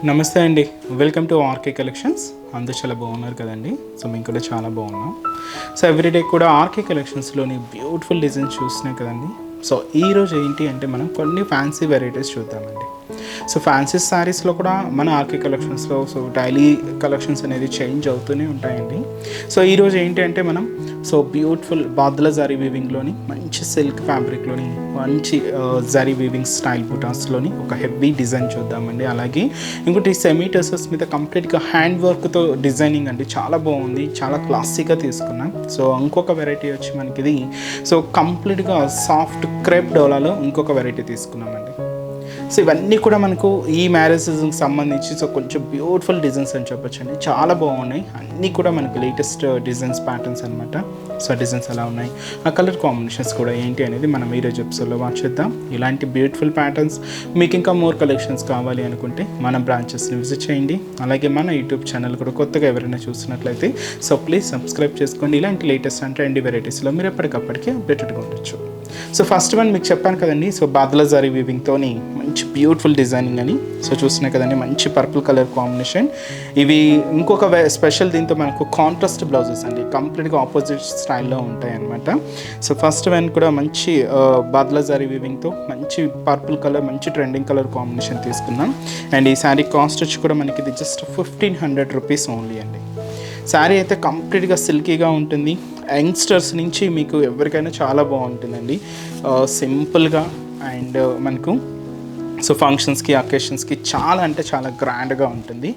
నమస్తే అండి. Welcome to RK collections. అందరూ చాలా బాగున్నారు కదండి. సో మేము కూడా చాలా బాగున్నాం. సో ఎవ్రీడే కూడా ఆర్కే కలెక్షన్స్లోని బ్యూటిఫుల్ డిజైన్స్ చూస్తున్నాం కదండి. సో ఈరోజు ఏంటి అంటే మనం కొన్ని ఫ్యాన్సీ వెరైటీస్ చూద్దామండి. సో ఫ్యాన్సీ శారీస్లో కూడా మన ఆర్కే కలెక్షన్స్లో సో డైలీ కలెక్షన్స్ అనేది చేంజ్ అవుతూనే ఉంటాయండి. సో ఈరోజు ఏంటి అంటే మనం సో బ్యూటిఫుల్ బాద్ల జరీ వీవింగ్లోని మంచి సిల్క్ ఫ్యాబ్రిక్లోని మంచి జరీ వీవింగ్ స్టైల్ బుటాస్లోని ఒక హెవీ డిజైన్ చూద్దామండి. అలాగే ఇంకోటి సెమీ టెసెస్ మీద కంప్లీట్గా హ్యాండ్ వర్క్తో డిజైనింగ్ అండి, చాలా బాగుంది, చాలా క్లాసిక్గా తీసుకున్నాం. సో ఇంకొక వెరైటీ వచ్చి మనకి ఇది సో కంప్లీట్గా సాఫ్ట్ క్రేప్ డోలాలో ఇంకొక వెరైటీ తీసుకున్నామండి. సో ఇవన్నీ కూడా మనకు ఈ మ్యారేజ్ సీజన్కి సంబంధించి సో కొంచెం బ్యూటిఫుల్ డిజైన్స్ అని చెప్పొచ్చండి. చాలా బాగున్నాయి, అన్నీ కూడా మనకు లేటెస్ట్ డిజైన్స్ ప్యాటర్న్స్ అనమాట. సో డిజైన్స్ ఎలా ఉన్నాయి, ఆ కలర్ కాంబినేషన్స్ కూడా ఏంటి అనేది మనం ఈరోజు ఎపిసోడ్లో వాచ్ చేద్దాం. ఇలాంటి బ్యూటిఫుల్ ప్యాటర్న్స్ మీకు ఇంకా మోర్ కలెక్షన్స్ కావాలి అనుకుంటే మన బ్రాంచెస్ని విజిట్ చేయండి. అలాగే మన యూట్యూబ్ ఛానల్ కూడా కొత్తగా ఎవరైనా చూస్తున్నట్లయితే సో ప్లీజ్ సబ్స్క్రైబ్ చేసుకోండి. ఇలాంటి లేటెస్ట్ అంటే ట్రెండీ వెరైటీస్లో మీరు ఎప్పటికప్పటికీ అప్డేటెడ్గా ఉండొచ్చు. సో ఫస్ట్ వన్ మీకు చెప్పాను కదండి, సో బాద్ల జరీ వీవింగ్తోని మంచి బ్యూటిఫుల్ డిజైనింగ్ అని. సో చూస్తున్నాయి కదండి, మంచి పర్పుల్ కలర్ కాంబినేషన్. ఇవి ఇంకొక స్పెషల్, దీంతో మనకు కాంట్రాస్ట్ బ్లౌజెస్ అండి, కంప్లీట్గా ఆపోజిట్ స్టైల్లో ఉంటాయి అన్నమాట. సో ఫస్ట్ వన్ కూడా మంచి బాద్ల జరీ వీవింగ్తో మంచి పర్పుల్ కలర్, మంచి ట్రెండింగ్ కలర్ కాంబినేషన్ తీసుకున్నాం. అండ్ ఈ శారీ కాస్ట్ వచ్చి కూడా మనకి ఇది జస్ట్ 1500 రూపీస్ ఓన్లీ అండి. శారీ అయితే కంప్లీట్గా సిల్కీగా ఉంటుంది. యంగ్స్టర్స్ నుంచి మీకు ఎవరికైనా చాలా బాగుంటుందండి. సింపుల్గా అండ్ మనకు సో ఫంక్షన్స్కి అకేషన్స్కి చాలా అంటే చాలా గ్రాండ్గా ఉంటుంది.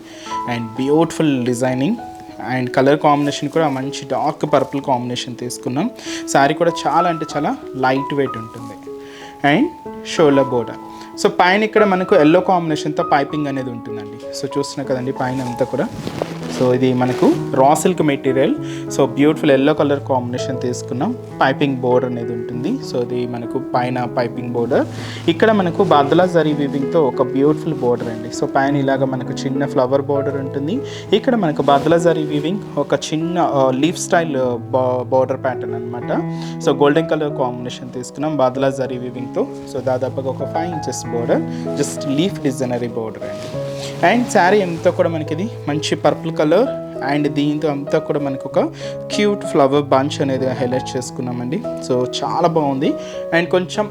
And beautiful designing and colour combination కూడా మంచి డార్క్ పర్పుల్ కాంబినేషన్ తీసుకున్నాం. శారీ కూడా చాలా అంటే చాలా లైట్ వెయిట్ ఉంటుంది. And shoulder border. సో పైన ఇక్కడ మనకు ఎల్లో కాంబినేషన్తో పైపింగ్ అనేది ఉంటుందండి. సో చూస్తున్నా కదండి, పైన అంతా కూడా సో ఇది మనకు raw silk material. So beautiful yellow colour combination తీసుకున్నాం. పైపింగ్ బోర్డర్ అనేది ఉంటుంది. సో ఇది మనకు పైన పైపింగ్ బోర్డర్. ఇక్కడ మనకు బాద్లా జరీ వీవింగ్తో ఒక బ్యూటిఫుల్ బోర్డర్ అండి. సో పైన ఇలాగ మనకు చిన్న ఫ్లవర్ బోర్డర్ ఉంటుంది. ఇక్కడ మనకు బాద్లా జరీ వీవింగ్ ఒక చిన్న లీఫ్ స్టైల్ బోర్డర్ ప్యాటర్న్ అనమాట. సో గోల్డెన్ కలర్ కాంబినేషన్ తీసుకున్నాం బాద్లా జరీ వీవింగ్తో. సో దాదాపుగా ఒక 5 inches border, just leaf designery border అండి. అండ్ శారీ అంతా కూడా మనకి ఇది మంచి పర్పుల్ కలర్ అండ్ దీంతో అంతా కూడా మనకు ఒక క్యూట్ ఫ్లవర్ బంచ్ అనేది హైలైట్ చేసుకున్నామండి. సో చాలా బాగుంది అండ్ కొంచెం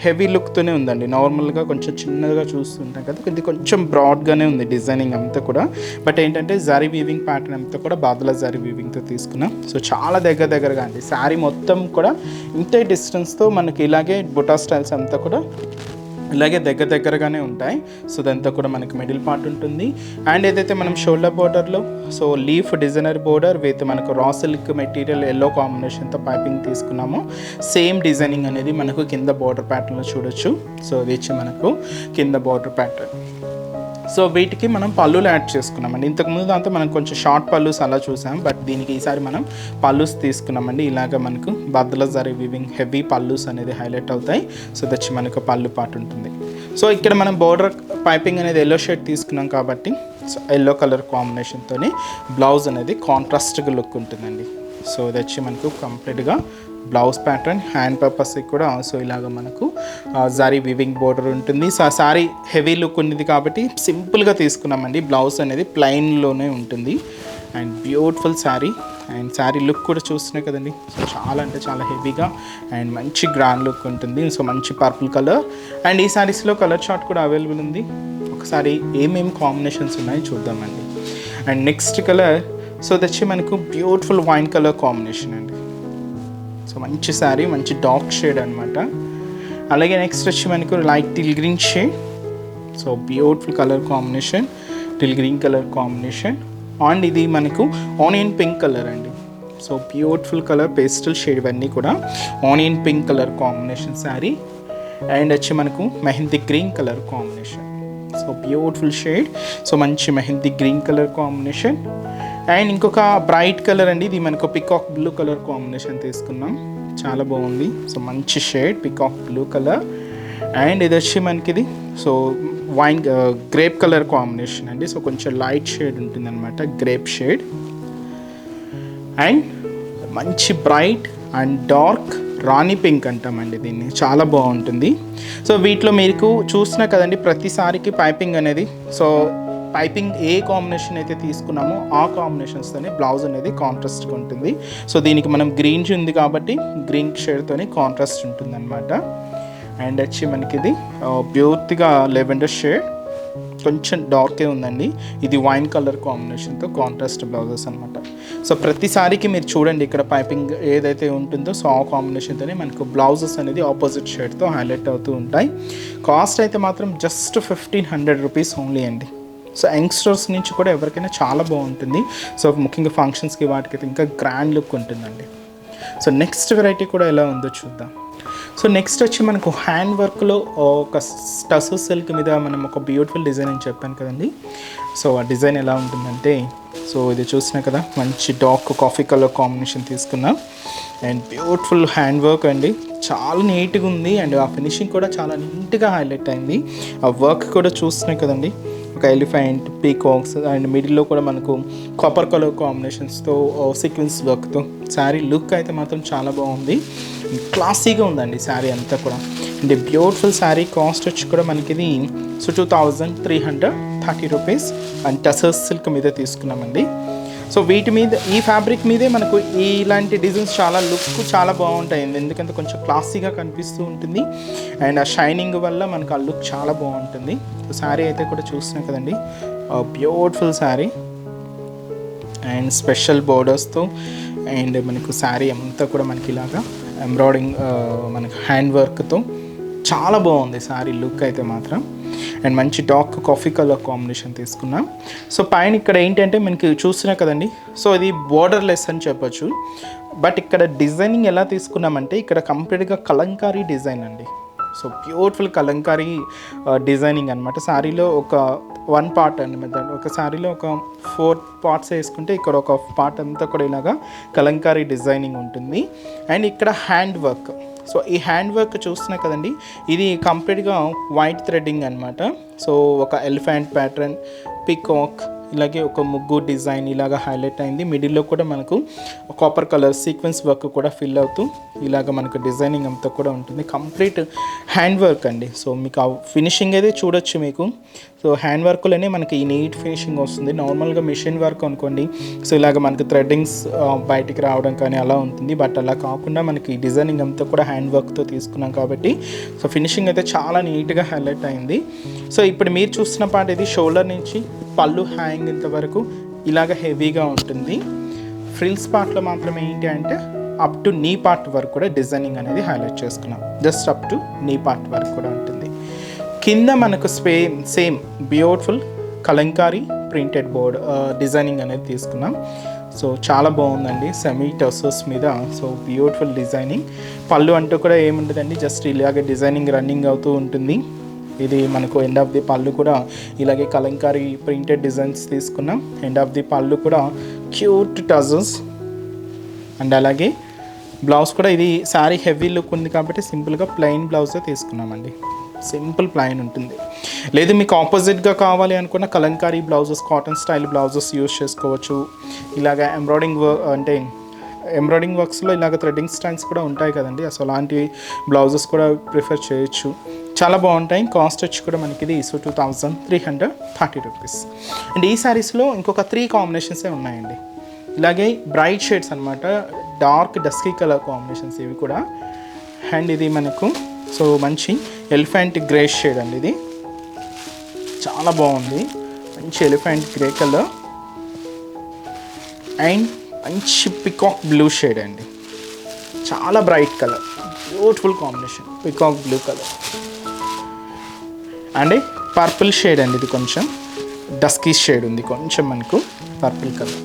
హెవీ లుక్తోనే ఉందండి. నార్మల్గా కొంచెం చిన్నగా చూస్తుంటాం కదా, ఇది కొంచెం బ్రాడ్గానే ఉంది డిజైనింగ్ అంతా కూడా. బట్ ఏంటంటే జరీ వీవింగ్ ప్యాటర్న్ అంతా కూడా బాద్లా జరీ వీవింగ్తో తీసుకున్నాం. సో చాలా దగ్గరగా అండి. శారీ మొత్తం కూడా ఇంతే డిస్టెన్స్తో మనకి ఇలాగే బుటా స్టైల్స్ అంతా కూడా ఇలాగే దగ్గరగానే ఉంటాయి. సో దాంతో కూడా మనకి మిడిల్ పార్ట్ ఉంటుంది. అండ్ ఏదైతే మనం షోల్డర్ బోర్డర్లో so leaf designer border with మనకు రా సిల్క్ మెటీరియల్ ఎల్లో కాంబినేషన్తో పైపింగ్ తీసుకున్నాము. సేమ్ డిజైనింగ్ అనేది మనకు కింద బోర్డర్ ప్యాటర్న్లో చూడొచ్చు. సో ఇది వచ్చి మనకు కింద బోర్డర్ ప్యాటర్న్. సో వీటికి మనం పళ్ళులు యాడ్ చేసుకున్నామండి. ఇంతకుముందు అంతా మనం కొంచెం షార్ట్ పళ్ళుస్ అలా చూసాం, బట్ దీనికి ఈసారి మనం పళ్ళుస్ తీసుకున్నామండి. ఇలాగ మనకు బాద్లా జరీ వీవింగ్ హెవీ పళ్ళుస్ అనేది హైలైట్ అవుతాయి. సో దచ్చి మనకు పళ్ళు పార్ట్ ఉంటుంది. సో ఇక్కడ మనం బోర్డర్ పైపింగ్ అనేది ఎల్లో షేడ్ తీసుకున్నాం కాబట్టి సో ఎల్లో కలర్ కాంబినేషన్తోనే బ్లౌజ్ అనేది కాంట్రాస్ట్గా లుక్ ఉంటుందండి. సో ఇది వచ్చి మనకు కంప్లీట్గా బ్లౌజ్ ప్యాటర్న్. హ్యాండ్ పర్పస్కి కూడా సో ఇలాగ మనకు జరీ వీవింగ్ బోర్డర్ ఉంటుంది. సో ఆ శారీ హెవీ లుక్ ఉంది కాబట్టి సింపుల్గా తీసుకున్నామండి. బ్లౌజ్ అనేది ప్లెయిన్లోనే ఉంటుంది. And beautiful sari and sari look కూడా చూస్తున్నాయి కదండి. సో చాలా అంటే చాలా హెవీగా అండ్ మంచి గ్రాండ్ లుక్ ఉంటుంది. సో మంచి పర్పుల్ కలర్ అండ్ ఈ శారీస్లో కలర్ చార్ట్ కూడా అవైలబుల్ ఉంది. ఒకసారి ఏమేమి కాంబినేషన్స్ ఉన్నాయో చూద్దామండి. అండ్ నెక్స్ట్ కలర్ సో తెచ్చి మనకు బ్యూటిఫుల్ వైన్ కలర్ కాంబినేషన్ అండి. సో మంచి శారీ, మంచి డార్క్ షేడ్ అనమాట. అలాగే నెక్స్ట్ వచ్చి మనకు light teal green shade. So beautiful colour combination, teal green colour combination. And ఇది మనకు ఆనియన్ పింక్ కలర్ అండి. So beautiful colour, pastel shade, ఇవన్నీ కూడా onion pink colour combination sari. And వచ్చి మనకు mehndi green colour combination. So beautiful shade, so మంచి mehndi green colour combination. And ఇంకొక bright colour అండి, ఇది మనకు పికాక్ బ్లూ కలర్ కాంబినేషన్ తీసుకున్నాం. చాలా బాగుంది. సో మంచి shade peacock blue colour. And ఇది వచ్చి మనకి ఇది so wine grape colour combination అండి. సో కొంచెం లైట్ షేడ్ ఉంటుంది అనమాట, గ్రేప్ షేడ్. అండ్ మంచి bright and dark Rani pink అంటామండి దీన్ని, చాలా బాగుంటుంది. సో వీటిలో మీకు చూసినా కదండి ప్రతిసారికి పైపింగ్ అనేది, సో పైపింగ్ ఏ కాంబినేషన్ అయితే తీసుకున్నామో ఆ కాంబినేషన్స్తోనే బ్లౌజ్ అనేది కాంట్రాస్ట్గా ఉంటుంది. సో దీనికి మనం గ్రీన్ ఉంది కాబట్టి గ్రీన్ షేడ్తోనే కాంట్రాస్ట్ ఉంటుంది అనమాట. అండ్ వచ్చి మనకి ఇది బ్యూటిగా లెవెండర్ షేడ్, కొంచెం డార్కే ఉందండి. ఇది వైన్ కలర్ కాంబినేషన్తో కాంట్రాస్ట్ బ్లౌజెస్ అనమాట. సో ప్రతిసారికి మీరు చూడండి ఇక్కడ పైపింగ్ ఏదైతే ఉంటుందో సో ఆ కాంబినేషన్తోనే మనకు బ్లౌజెస్ అనేది ఆపోజిట్ షేడ్తో హైలైట్ అవుతూ ఉంటాయి. కాస్ట్ అయితే మాత్రం జస్ట్ 1500 రూపీస్ ఓన్లీ అండి. సో యంగ్స్టర్స్ నుంచి కూడా ఎవరికైనా చాలా బాగుంటుంది. సో ముఖ్యంగా ఫంక్షన్స్కి వాటికైతే ఇంకా గ్రాండ్ లుక్ ఉంటుందండి. సో నెక్స్ట్ వెరైటీ కూడా ఎలా ఉందో చూద్దాం. సో నెక్స్ట్ వచ్చి మనకు హ్యాండ్ వర్క్లో ఒక టసర్ సిల్క్ మీద మనం ఒక బ్యూటిఫుల్ డిజైన్ అని చెప్పాను కదండి. సో ఆ డిజైన్ ఎలా ఉంటుందంటే, సో ఇది చూసినా కదా మంచి డార్క్ కాఫీ కలర్ కాంబినేషన్ తీసుకున్నాం. అండ్ బ్యూటిఫుల్ హ్యాండ్ వర్క్ అండి, చాలా నీట్గా ఉంది. అండ్ ఆ ఫినిషింగ్ కూడా చాలా నీట్గా హైలైట్ అయింది. ఆ వర్క్ కూడా చూస్తున్నాయి కదండి, ఒక ఎలిఫెంట్, పీకాక్స్ అండ్ మిడిల్లో కూడా మనకు కాపర్ కలర్ కాంబినేషన్స్తో సీక్వెన్స్ వర్క్తో శారీ లుక్ అయితే మాత్రం చాలా బాగుంది. క్లాసీగా ఉందండి శారీ అంతా కూడా. అండ్ బ్యూటిఫుల్ శారీ కాస్ట్ వచ్చి కూడా మనకి ఇది 2330 రూపీస్ అండ్ టసర్ సిల్క్ మీద తీసుకున్నామండి. సో వీటి మీద ఈ ఫ్యాబ్రిక్ మీదే మనకు ఇలాంటి డిజైన్స్ చాలా లుక్ చాలా బాగుంటాయి, ఎందుకంటే కొంచెం క్లాసీగా కనిపిస్తూ ఉంటుంది. అండ్ ఆ షైనింగ్ వల్ల మనకు ఆ లుక్ చాలా బాగుంటుంది. సో శారీ అయితే కూడా చూస్తున్నాం కదండి, బ్యూటిఫుల్ శారీ అండ్ స్పెషల్ బోర్డర్స్తో. అండ్ మనకు శారీ అంతా కూడా మనకి ఇలాగా ఎంబ్రాయిడింగ్ మనకు హ్యాండ్ వర్క్తో చాలా బాగుంది శారీ లుక్ అయితే మాత్రం. అండ్ మంచి డార్క్ కాఫీ కలర్ కాంబినేషన్ తీసుకున్నాం. సో పైన ఇక్కడ ఏంటంటే మనకి చూస్తున్నా కదండి, సో ఇది బోర్డర్లెస్ అని చెప్పొచ్చు. బట్ ఇక్కడ డిజైనింగ్ ఎలా తీసుకున్నామంటే ఇక్కడ కంప్లీట్గా కలంకారీ డిజైన్ అండి. సో బ్యూటిఫుల్ కలంకారీ డిజైనింగ్ అనమాట. శారీలో ఒక 1 పార్ట్ అండి, ఒక శారీలో ఒక 4 పార్ట్స్ వేసుకుంటే ఇక్కడ ఒక పార్ట్ అంతా కూడా ఇలాగా కలంకారీ డిజైనింగ్ ఉంటుంది. అండ్ ఇక్కడ హ్యాండ్ వర్క్, సో ఈ హ్యాండ్ వర్క్ చూస్తున్నా కదండి, ఇది కంప్లీట్గా వైట్ థ్రెడ్డింగ్ అనమాట. సో ఒక ఎలిఫెంట్ ప్యాటర్న్, పీకాక్, ఇలాగే ఒక ముగ్గు డిజైన్ ఇలాగ హైలైట్ అయింది. మిడిల్లో కూడా మనకు కాపర్ కలర్ సీక్వెన్స్ వర్క్ కూడా ఫిల్ అవుతూ ఇలాగ మనకు డిజైనింగ్ అంతా కూడా ఉంటుంది. కంప్లీట్ హ్యాండ్ వర్క్ అండి. సో మీకు ఆ ఫినిషింగ్ అయితే చూడొచ్చు మీకు. సో హ్యాండ్ వర్క్లోనే మనకి ఈ నీట్ ఫినిషింగ్ వస్తుంది. నార్మల్గా మిషన్ వర్క్ అనుకోండి, సో ఇలాగ మనకు థ్రెడ్డింగ్స్ బయటికి రావడం కానీ అలా ఉంటుంది. బట్ అలా కాకుండా మనకి ఈ డిజైనింగ్ అంతా కూడా హ్యాండ్ వర్క్తో తీసుకున్నాం కాబట్టి సో ఫినిషింగ్ అయితే చాలా నీట్గా హైలైట్ అయింది. సో ఇప్పుడు మీరు చూస్తున్న పార్ట్ ఇది షోల్డర్ నుంచి పళ్ళు హ్యాంగ్ ఇంతవరకు ఇలాగ హెవీగా ఉంటుంది. ఫ్రిల్స్ పార్ట్లో మాత్రం ఏంటి అంటే అప్ టు నీ పార్ట్ వరకు కూడా డిజైనింగ్ అనేది హైలైట్ చేసుకున్నాం. జస్ట్ అప్ టు నీ పార్ట్ వరకు కూడా ఉంటుంది. కింద మనకు same beautiful Kalamkari printed board designing అనేది తీసుకున్నాం. సో చాలా బాగుందండి, సెమీ టసర్స్ మీద. So beautiful designing. పళ్ళు అంటూ కూడా ఏముండదండి, జస్ట్ ఇలాగే డిజైనింగ్ రన్నింగ్ అవుతూ ఉంటుంది. ఇది మనకు ఎండ్ ఆఫ్ ది పళ్ళు కూడా ఇలాగే కలంకారీ ప్రింటెడ్ డిజైన్స్ తీసుకున్నాం. ఎండ్ ఆఫ్ ది పళ్ళు కూడా క్యూట్ టజల్స్. అండ్ అలాగే బ్లౌజ్ కూడా ఇది శారీ హెవీ లుక్ ఉంది కాబట్టి సింపుల్గా ప్లెయిన్ బ్లౌజే తీసుకున్నామండి. సింపుల్ ప్లెయిన్ ఉంటుంది. లేదు మీకు ఆపోజిట్గా కావాలి అనుకున్న Kalamkari blouses, cotton style blouses use చేసుకోవచ్చు. ఇలాగ ఎంబ్రాయిడింగ్ అంటే ఎంబ్రాయిడింగ్ వర్క్స్లో ఇలాగ థ్రెడ్డింగ్ స్టైల్స్ కూడా ఉంటాయి కదండి, అసలు అలాంటి బ్లౌజెస్ కూడా ప్రిఫర్ చేయొచ్చు. చాలా బాగుంటాయి. కాస్ట్ వచ్చి కూడా మనకి ఇది 2330 రూపీస్. అండ్ ఈ శారీస్లో ఇంకొక 3 కాంబినేషన్సే ఉన్నాయండి. ఇలాగే బ్రైట్ షేడ్స్ అనమాట, డార్క్ డస్కీ కలర్ కాంబినేషన్స్ ఇవి కూడా. అండ్ ఇది మనకు సో మంచి ఎలిఫెంట్ గ్రే షేడ్ అండి, ఇది చాలా బాగుంది. మంచి ఎలిఫెంట్ గ్రే కలర్ అండ్ మంచి పికాక్ బ్లూ షేడ్ అండి, చాలా bright colour, beautiful combination peacock blue colour. And purple shade అండి, ఇది కొంచెం డస్కీ షేడ్ ఉంది కొంచెం మనకు purple colour.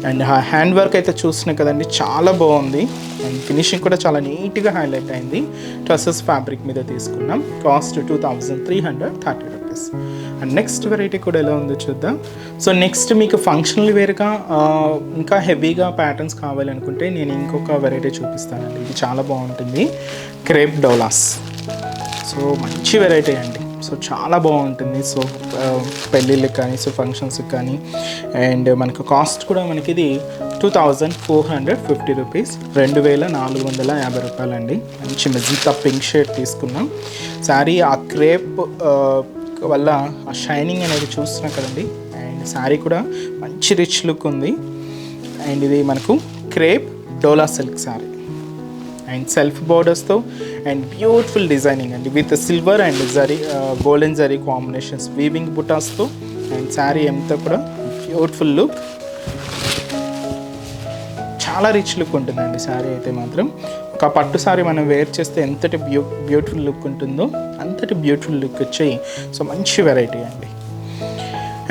And hand work అయితే చూస్తున్నాయి కదండి, చాలా బాగుంది. అండ్ ఫినిషింగ్ కూడా చాలా నీట్గా హైలైట్ అయింది. ట్రసెస్ ఫ్యాబ్రిక్ మీద తీసుకున్నాం. Cost 2330 rupees. And next variety కూడా ఎలా ఉందో చూద్దాం. సో నెక్స్ట్ మీకు ఫంక్షనల్ వేర్గా ఇంకా హెవీగా ప్యాటర్న్స్ కావాలనుకుంటే నేను ఇంకొక వెరైటీ చూపిస్తానండి. ఇది చాలా బాగుంటుంది, క్రేప్ డోలాస్. సో మంచి వెరైటీ అండి. సో చాలా బాగుంటుంది. సో పెళ్ళిళ్ళకి కానీ సో ఫంక్షన్స్కి కానీ. అండ్ మనకు కాస్ట్ కూడా మనకి ఇది 2450 రూపీస్, 2450 రూపాయలండి. మంచి మెజంతా పింక్ షేడ్ తీసుకున్నాం. శారీ ఆ క్రేప్ వల్ల ఆ షైనింగ్ అనేది చూస్తున్నాం కదండి. అండ్ శారీ కూడా మంచి రిచ్ లుక్ ఉంది. అండ్ ఇది మనకు క్రేప్ డోలా సిల్క్ శారీ అండ్ సెల్ఫ్ బోర్డర్స్తో అండ్ బ్యూటిఫుల్ డిజైనింగ్ అండి with silver and zari golden zari combinations weaving బుటాస్తో. అండ్ శారీ అంతా కూడా బ్యూటిఫుల్ లుక్, చాలా రిచ్ లుక్ ఉంటుందండి శారీ అయితే మాత్రం. ఒక పట్టు శారీ మనం వేర్ చేస్తే ఎంతటి బ్యూటిఫుల్ లుక్ ఉంటుందో అంతటి బ్యూటిఫుల్ లుక్ వచ్చాయి. సో మంచి వెరైటీ అండి.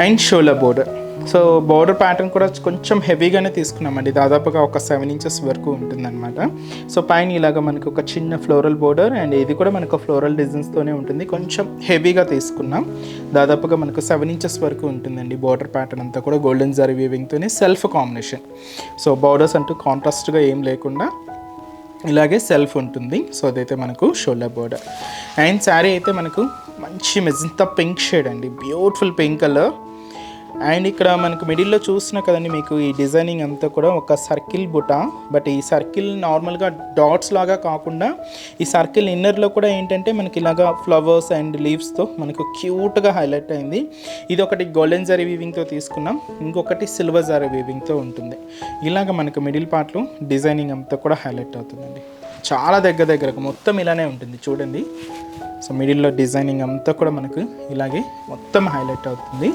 అండ్ షోలా బోర్డర్, సో బోర్డర్ ప్యాటర్న్ కూడా కొంచెం హెవీగానే తీసుకున్నామండి. దాదాపుగా ఒక 7 ఇంచెస్ వరకు ఉంటుందన్నమాట. సో పైన ఇలాగ మనకు ఒక చిన్న ఫ్లోరల్ బోర్డర్ అండ్ ఇది కూడా మనకు ఫ్లోరల్ డిజైన్స్తోనే ఉంటుంది. కొంచెం హెవీగా తీసుకున్నాం. దాదాపుగా మనకు 7 ఇంచెస్ వరకు ఉంటుందండి. బోర్డర్ ప్యాటర్న్ అంతా కూడా గోల్డెన్ జరీ వీవింగ్తోనే సెల్ఫ్ కాంబినేషన్. సో బోర్డర్స్ అంటూ కాంట్రాస్ట్గా ఏం లేకుండా ఇలాగే సెల్ఫ్ ఉంటుంది. సో అదైతే మనకు షోల్డర్ బోర్డర్. అండ్ శారీ అయితే మనకు మంచి మెజంతా పింక్ షేడ్ అండి, బ్యూటిఫుల్ పింక్ కలర్. అండ్ ఇక్కడ మనకు మిడిల్లో చూసినా కదండి మీకు ఈ డిజైనింగ్ అంతా కూడా ఒక సర్కిల్ బుట్ట. బట్ ఈ సర్కిల్ నార్మల్గా డాట్స్ లాగా కాకుండా ఈ సర్కిల్ ఇన్నర్లో కూడా ఏంటంటే మనకి ఇలాగా ఫ్లవర్స్ అండ్ లీవ్స్తో మనకు క్యూట్గా హైలైట్ అయింది. ఇది ఒకటి గోల్డెన్ జరీ వీవింగ్తో తీసుకున్నాం, ఇంకొకటి సిల్వర్ జరీ వీవింగ్తో ఉంటుంది. ఇలాగ మనకు మిడిల్ పార్ట్లో డిజైనింగ్ అంతా కూడా హైలైట్ అవుతుందండి. చాలా దగ్గరకు మొత్తం ఇలానే ఉంటుంది చూడండి. సో మిడిల్లో డిజైనింగ్ అంతా కూడా మనకు ఇలాగే మొత్తం హైలైట్ అవుతుంది.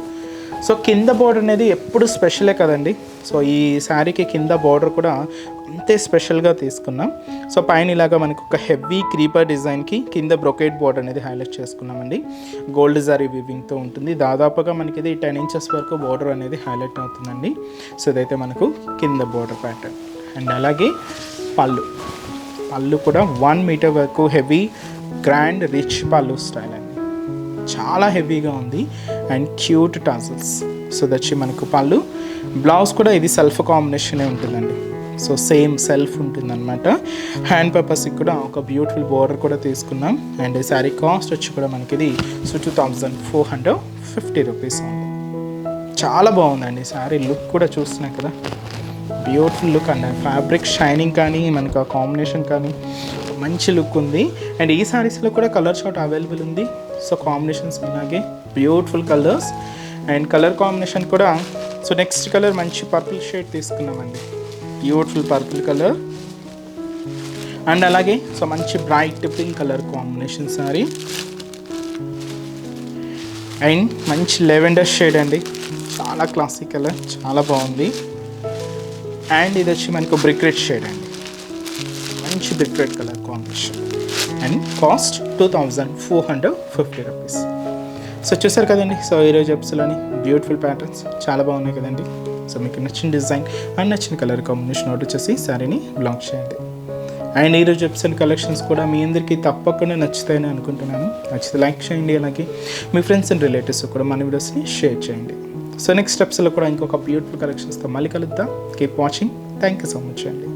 సో కింద బోర్డర్ అనేది ఎప్పుడు స్పెషలే కదండి. సో ఈ శారీకి కింద బోర్డర్ కూడా అంతే స్పెషల్గా తీసుకున్నాం. సో పైన ఇలాగా మనకు ఒక హెవీ క్రీపర్ డిజైన్కి కింద బ్రొకేట్ బోర్డర్ అనేది హైలైట్ చేసుకున్నామండి. గోల్డ్ జరీ వీవింగ్తో ఉంటుంది. దాదాపుగా మనకి ఇది 10 ఇంచెస్ వరకు బోర్డర్ అనేది హైలైట్ అవుతుందండి. సో ఇదైతే మనకు కింద బోర్డర్ ప్యాటర్న్. అండ్ అలాగే పళ్ళు కూడా 1 మీటర్ వరకు హెవీ గ్రాండ్ రిచ్ పళ్ళు స్టైల్ అండి, చాలా హెవీగా ఉంది. And cute tassels. సో దచ్చి మనకు పళ్ళు. బ్లౌజ్ కూడా ఇది సెల్ఫ్ కాంబినేషనే ఉంటుందండి. సో సేమ్ సెల్ఫ్ ఉంటుందన్నమాట. హ్యాండ్ పర్పస్కి కూడా ఒక బ్యూటిఫుల్ బోర్డర్ కూడా తీసుకున్నాం. అండ్ శారీ కాస్ట్ వచ్చి కూడా మనకి ఇది 2450 రూపీస్ ఉంది. చాలా బాగుందండి శారీ లుక్ కూడా చూస్తున్నాం కదా, beautiful look and fabric shining కానీ మనకు ఆ కాంబినేషన్ కానీ మంచి లుక్ ఉంది. అండ్ ఈ శారీస్లో కూడా కలర్ షార్ట్ అవైలబుల్ ఉంది. సో కాంబినేషన్స్ ఇలాగే beautiful colours and colour combination కూడా. సో నెక్స్ట్ కలర్ మంచి పర్పుల్ షేడ్ తీసుకున్నామండి, బ్యూటిఫుల్ పర్పుల్ కలర్. అండ్ అలాగే సో మంచి bright pink colour combination sorry. And మంచి లెవెండర్ షేడ్ అండి, చాలా క్లాసిక్ కలర్, చాలా బాగుంది. అండ్ ఇది వచ్చి మనకు బ్రిక్ రెడ్ షేడ్ అండి, మంచి brick red colour combination. And cost 2450 rupees. So చూసారు కదండి. సో ఈరోజు ఎపిసోడ్లోని బ్యూటిఫుల్ ప్యాటర్న్స్ చాలా బాగున్నాయి కదండి. సో మీకు నచ్చిన డిజైన్ అండ్ నచ్చిన కలర్ కాంబినేషన్ ఆర్డర్ చేసి శారీని బ్లాక్ చేయండి. అండ్ ఈరోజు ఎపిసోడ్ కలెక్షన్స్ కూడా మీ అందరికీ తప్పకుండా నచ్చుతాయని అనుకుంటున్నాను. నచ్చితే లైక్ చేయండి, అలాగే మీ ఫ్రెండ్స్ అండ్ రిలేటివ్స్ కూడా మన వీడియోస్ని షేర్ చేయండి. సో నెక్స్ట్ ఎపిసోడ్లో కూడా ఇంకొక బ్యూటిఫుల్ కలెక్షన్స్తో మళ్ళీ కలుద్దాం. Keep watching. Thank you so much అండి.